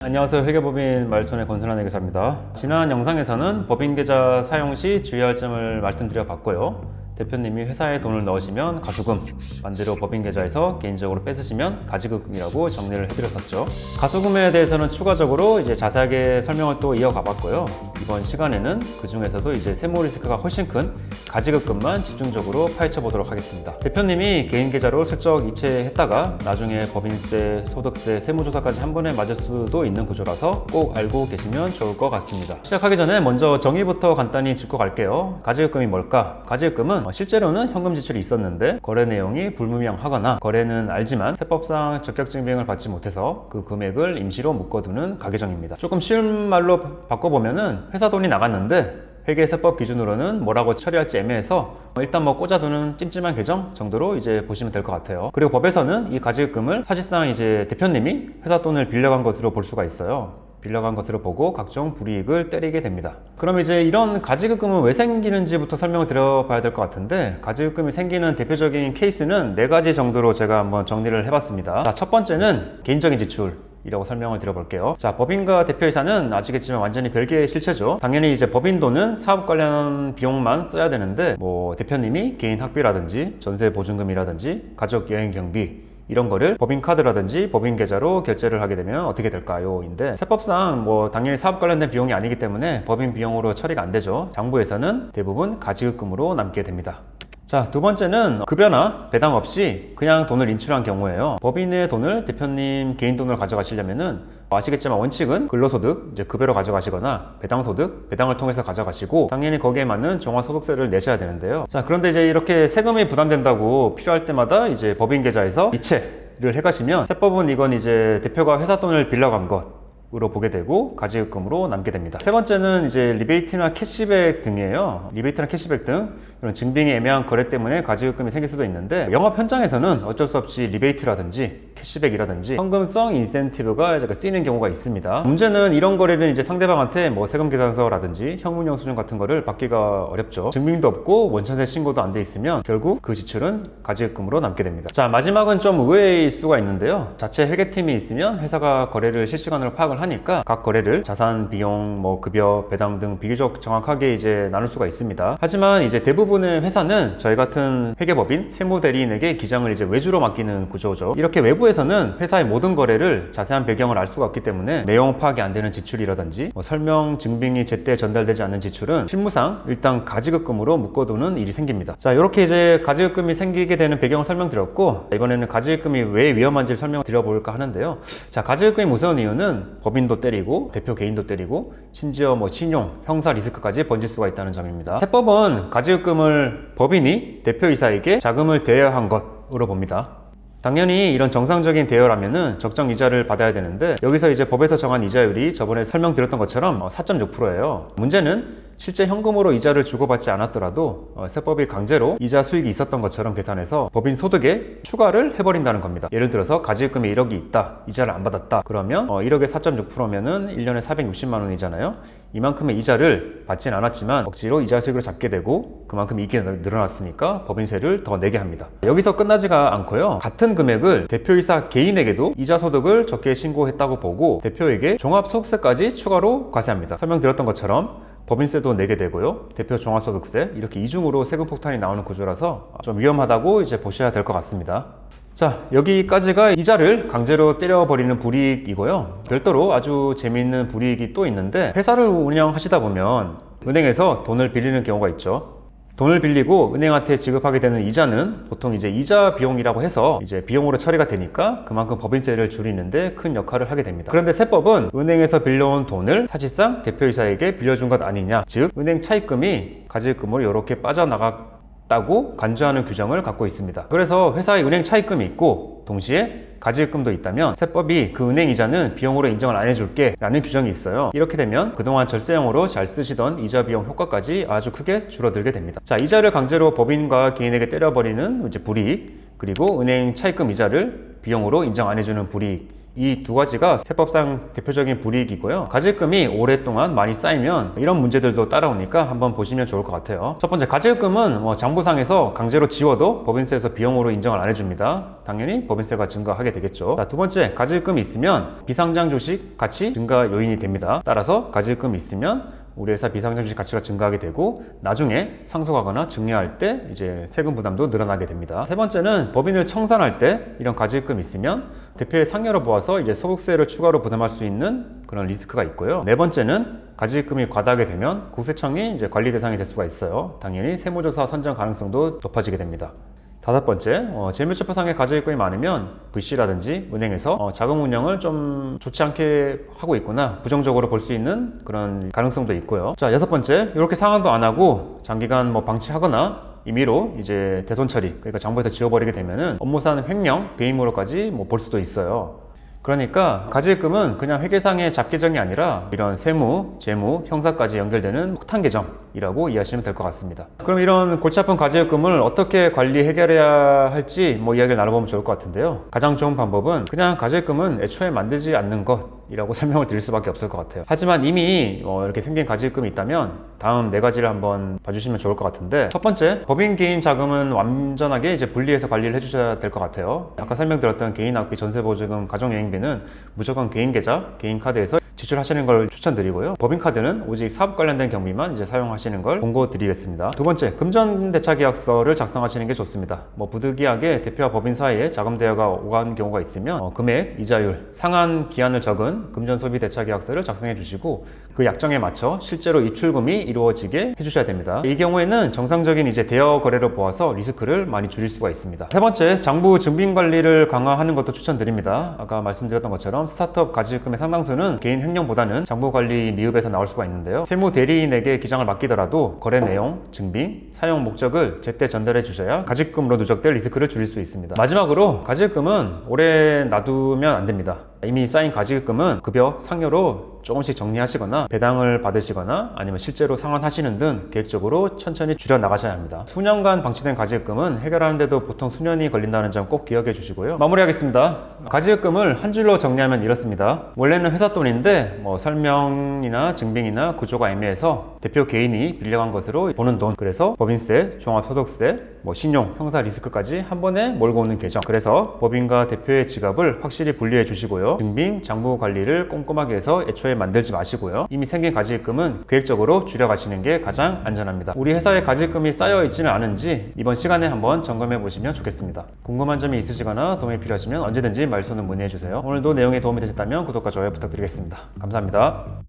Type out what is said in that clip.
안녕하세요. 회계법인 말손의 권순환 회계사입니다. 지난 영상에서는 법인계좌 사용 시 주의할 점을 말씀드려 봤고요. 대표님이 회사에 돈을 넣으시면 가수금, 반대로 법인계좌에서 개인적으로 뺏으시면 가지급금이라고 정리를 해드렸었죠. 가수금에 대해서는 추가적으로 자세하게 설명을 또 이어가 봤고요. 이번 시간에는 그 중에서도 세무 리스크가 훨씬 큰 가지급금만 집중적으로 파헤쳐 보도록 하겠습니다. 대표님이 개인계좌로 슬쩍 이체했다가 나중에 법인세, 소득세, 세무조사까지 한 번에 맞을 수도 있는 구조라서 꼭 알고 계시면 좋을 것 같습니다. 시작하기 전에 먼저 정의부터 간단히 짚고 갈게요. 가지급금이 뭘까? 가지급금은 실제로는 현금 지출이 있었는데 거래 내용이 불분명하거나 거래는 알지만 세법상 적격증빙을 받지 못해서 그 금액을 임시로 묶어두는 가계정입니다. 조금 쉬운 말로 바꿔보면은 회사 돈이 나갔는데 회계세법 기준으로는 뭐라고 처리할지 애매해서 일단 꽂아두는 찜찜한 계정 정도로 보시면 될 것 같아요. 그리고 법에서는 이 가지급금을 사실상 대표님이 회사 돈을 빌려간 것으로 볼 수가 있어요. 빌려간 것으로 보고 각종 불이익을 때리게 됩니다. 그럼 이런 가지급금은 왜 생기는지부터 설명을 드려봐야 될 것 같은데, 가지급금이 생기는 대표적인 케이스는 4가지 정도로 제가 한번 정리를 해봤습니다. 자, 첫 번째는 개인적인 지출 이라고 설명을 드려볼게요. 자, 법인과 대표이사는 아시겠지만 완전히 별개의 실체죠. 당연히 법인 돈은 사업 관련 비용만 써야 되는데 대표님이 개인 학비라든지 전세 보증금이라든지 가족 여행 경비 이런 거를 법인카드라든지 법인계좌로 결제를 하게 되면 어떻게 될까요? 인데 세법상 당연히 사업 관련된 비용이 아니기 때문에 법인 비용으로 처리가 안 되죠. 장부에서는 대부분 가지급금으로 남게 됩니다. 자, 두 번째는 급여나 배당 없이 그냥 돈을 인출한 경우에요. 법인의 돈을 대표님 개인 돈으로 가져가시려면은 아시겠지만 원칙은 근로소득, 급여로 가져가시거나 배당소득, 배당을 통해서 가져가시고 당연히 거기에 맞는 종합소득세를 내셔야 되는데요. 자, 그런데 이렇게 세금이 부담된다고 필요할 때마다 법인계좌에서 이체를 해가시면 세법은 이건 대표가 회사 돈을 빌려간 것 으로 보게 되고 가지급금으로 남게 됩니다. 세 번째는 리베이트나 캐시백 등이에요. 리베이트나 캐시백 등 이런 증빙이 애매한 거래 때문에 가지급금이 생길 수도 있는데, 영업 현장에서는 어쩔 수 없이 리베이트라든지 캐시백이라든지 현금성 인센티브가 쓰이는 경우가 있습니다. 문제는 이런 거래는 상대방한테 세금 계산서라든지 형문영수증 같은 거를 받기가 어렵죠. 증빙도 없고 원천세 신고도 안 돼 있으면 결국 그 지출은 가지급금으로 남게 됩니다. 자, 마지막은 좀 의외일 수가 있는데요. 자체 회계팀이 있으면 회사가 거래를 실시간으로 파악을 하니까 각 거래를 자산, 비용, 급여, 배당 등 비교적 정확하게 나눌 수가 있습니다. 하지만 대부분의 회사는 저희 같은 회계법인, 세무대리인에게 기장을 외주로 맡기는 구조죠. 이렇게 외부에서는 회사의 모든 거래를 자세한 배경을 알 수가 없기 때문에 내용 파악이 안 되는 지출이라든지 설명, 증빙이 제때 전달되지 않는 지출은 실무상 일단 가지급금으로 묶어두는 일이 생깁니다. 자, 이렇게 가지급금이 생기게 되는 배경을 설명드렸고, 이번에는 가지급금이 왜 위험한지를 설명드려볼까 하는데요. 자, 가지급금이 무서운 이유는 법인도 때리고 대표 개인도 때리고 심지어 신용, 형사 리스크까지 번질 수가 있다는 점입니다. 세법은 가지급금을 법인이 대표이사에게 자금을 대여한 것으로 봅니다. 당연히 이런 정상적인 대여라면은 적정 이자를 받아야 되는데, 여기서 법에서 정한 이자율이 저번에 설명드렸던 것처럼 4.6%예요. 문제는 실제 현금으로 이자를 주고받지 않았더라도 세법이 강제로 이자 수익이 있었던 것처럼 계산해서 법인 소득에 추가를 해버린다는 겁니다. 예를 들어서 가지급금이 1억이 있다, 이자를 안 받았다. 그러면 1억에 4.6%면은 1년에 460만 원이잖아요. 이만큼의 이자를 받진 않았지만 억지로 이자 수익을 잡게 되고 그만큼 이익이 늘어났으니까 법인세를 더 내게 합니다. 여기서 끝나지가 않고요. 같은 금액을 대표이사 개인에게도 이자 소득을 적게 신고했다고 보고 대표에게 종합소득세까지 추가로 과세합니다. 설명드렸던 것처럼 법인세도 내게 되고요. 대표 종합소득세, 이렇게 이중으로 세금 폭탄이 나오는 구조라서 좀 위험하다고 보셔야 될 것 같습니다. 자, 여기까지가 이자를 강제로 때려버리는 불이익이고요. 별도로 아주 재미있는 불이익이 또 있는데, 회사를 운영하시다 보면 은행에서 돈을 빌리는 경우가 있죠. 돈을 빌리고 은행한테 지급하게 되는 이자는 보통 이자 비용이라고 해서 비용으로 처리가 되니까 그만큼 법인세를 줄이는데 큰 역할을 하게 됩니다. 그런데 세법은 은행에서 빌려온 돈을 사실상 대표이사에게 빌려준 것 아니냐, 즉 은행 차입금이 가지급금으로 이렇게 빠져나갔다고 간주하는 규정을 갖고 있습니다. 그래서 회사의 은행 차입금이 있고 동시에 가지급금도 있다면 세법이 그 은행 이자는 비용으로 인정을 안 해줄게 라는 규정이 있어요. 이렇게 되면 그동안 절세형으로 잘 쓰시던 이자 비용 효과까지 아주 크게 줄어들게 됩니다. 자, 이자를 강제로 법인과 개인에게 때려버리는 불이익, 그리고 은행 차입금 이자를 비용으로 인정 안 해주는 불이익, 이 두 가지가 세법상 대표적인 불이익이고요. 가질금이 오랫동안 많이 쌓이면 이런 문제들도 따라오니까 한번 보시면 좋을 것 같아요. 첫 번째, 가질금은 장부상에서 강제로 지워도 법인세에서 비용으로 인정을 안 해줍니다. 당연히 법인세가 증가하게 되겠죠. 자, 두 번째, 가질금이 있으면 비상장 주식 가치 증가 요인이 됩니다. 따라서 가질금이 있으면 우리 회사 비상장 주식 가치가 증가하게 되고 나중에 상속하거나 증여할 때 이제 세금 부담도 늘어나게 됩니다. 세 번째는 법인을 청산할 때 이런 가질금이 있으면 대표의 상여로 보아서 이제 소득세를 추가로 부담할 수 있는 그런 리스크가 있고요. 네 번째는 가질금이 과다하게 되면 국세청이 이제 관리 대상이 될 수가 있어요. 당연히 세무조사 선정 가능성도 높아지게 됩니다. 다섯 번째, 재무제표상의 가질금이 많으면 VC라든지 은행에서 자금 운영을 좀 좋지 않게 하고 있거나 부정적으로 볼 수 있는 그런 가능성도 있고요. 자, 여섯 번째, 이렇게 상환도 안 하고 장기간 방치하거나 임의로 이제 대손 처리, 그러니까 장부에서 지워버리게 되면은 업무상 횡령, 배임으로까지 볼 수도 있어요. 그러니까 가질금은 그냥 회계상의 잡계정이 아니라 이런 세무, 재무, 형사까지 연결되는 폭탄 계정이라고 이해하시면 될 것 같습니다. 그럼 이런 골치 아픈 가질금을 어떻게 관리 해결해야 할지 이야기를 나눠보면 좋을 것 같은데요. 가장 좋은 방법은 그냥 가질금은 애초에 만들지 않는 것이라고 설명을 드릴 수밖에 없을 것 같아요. 하지만 이미 이렇게 생긴 가질금이 있다면 다음 네 가지를 한번 봐주시면 좋을 것 같은데, 첫 번째, 법인 개인 자금은 완전하게 이제 분리해서 관리를 해주셔야 될 것 같아요. 아까 설명드렸던 개인 학비, 전세보증금, 가정여행비는 무조건 개인 계좌, 개인 카드에서 지출하시는 걸 추천드리고요. 법인카드는 오직 사업 관련된 경비만 이제 사용하시는 걸 권고드리겠습니다. 두 번째, 금전대차계약서를 작성하시는 게 좋습니다. 부득이하게 대표와 법인 사이에 자금 대여가 오간 경우가 있으면 금액, 이자율, 상한 기한을 적은 금전소비대차계약서를 작성해 주시고 그 약정에 맞춰 실제로 입출금이 이루어지게 해주셔야 됩니다. 이 경우에는 정상적인 이제 대여 거래로 보아서 리스크를 많이 줄일 수가 있습니다. 세 번째, 장부 증빙 관리를 강화하는 것도 추천드립니다. 아까 말씀드렸던 것처럼 스타트업 가질금의 상당수는 개인 횡령보다는 장부 관리 미흡에서 나올 수가 있는데요. 세무 대리인에게 기장을 맡기더라도 거래 내용, 증빙, 사용 목적을 제때 전달해 주셔야 가질금으로 누적될 리스크를 줄일 수 있습니다. 마지막으로, 가질금은 오래 놔두면 안 됩니다. 이미 쌓인 가질금은 급여, 상여로 조금씩 정리하시거나 배당을 받으시거나 아니면 실제로 상환하시는 등 계획적으로 천천히 줄여 나가셔야 합니다. 수년간 방치된 가질금은 해결하는데도 보통 수년이 걸린다는 점 꼭 기억해 주시고요. 마무리하겠습니다. 가질금을 한 줄로 정리하면 이렇습니다. 원래는 회사 돈인데 설명이나 증빙이나 구조가 애매해서 대표 개인이 빌려간 것으로 보는 돈, 그래서 법인세, 종합소득세, 신용, 형사 리스크까지 한 번에 몰고 오는 계정. 그래서 법인과 대표의 지갑을 확실히 분리해 주시고요. 증빙, 장부 관리를 꼼꼼하게 해서 애초에 만들지 마시고요. 이미 생긴 가질금은 계획적으로 줄여가시는 게 가장 안전합니다. 우리 회사에 가질금이 쌓여 있지는 않은지 이번 시간에 한번 점검해 보시면 좋겠습니다. 궁금한 점이 있으시거나 도움이 필요하시면 언제든지 말씀을 문의해 주세요. 오늘도 내용이 도움이 되셨다면 구독과 좋아요 부탁드리겠습니다. 감사합니다.